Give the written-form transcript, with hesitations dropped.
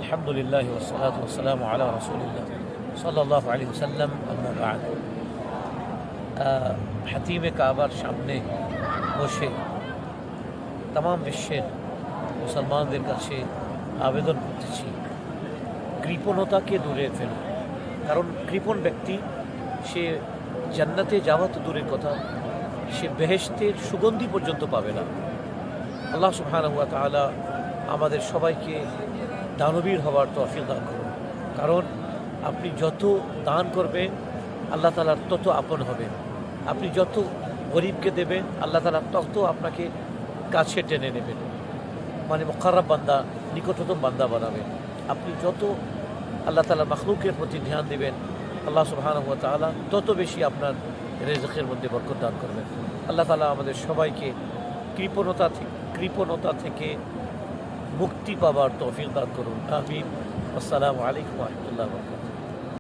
আলহামদুলিল্লাহ ওয়াসসালাতু ওয়াসসালামু আলা রাসূলিল্লাহ সাল্লাল্লাহু আলাইহি ওয়াসাল্লাম, আম্মা বা'দ। হাতিমে কাবার সামনে বসে তাম বিশ্বের মুসলমানদের কাছে আবেদন করতেছি, কৃপণতাকে দূরে ফেলুন। কারণ কৃপণ ব্যক্তি সে জান্নাতে যাওয়া তো দূরের কথা, সে বেহেশতের সুগন্ধি পর্যন্ত পাবে না। আল্লাহ সুবহানাহু ওয়া তাআলা আমাদের সবাইকে দানবীর হওয়ার তৌফিক দান করুন। কারণ আপনি যত দান করবেন আল্লাহ তাআলার তত আপন হবেন। আপনি যত গরিবকে দেবেন আল্লাহ তাআলা তত আপনাকে কাছে টেনে নেবেন, মানে মুকাররব বান্দা, নিকটতম বান্দা বানাবেন। আপনি যত আল্লাহ তাআলা মাখলুকের প্রতি ধ্যান দেবেন আল্লাহ সুবহানাহু ওয়া তাআলা তত বেশি আপনার রিজকের মধ্যে বরকত দান করবেন। আল্লাহ তাআলা আমাদের সবাইকে কৃপণতা থেকে মুক্তি পাবার তৌফিক দান করুন। আমিন। আসসালামু আলাইকুম ওয়া রাহমাতুল্লাহি ওয়া বারাকাতুহু।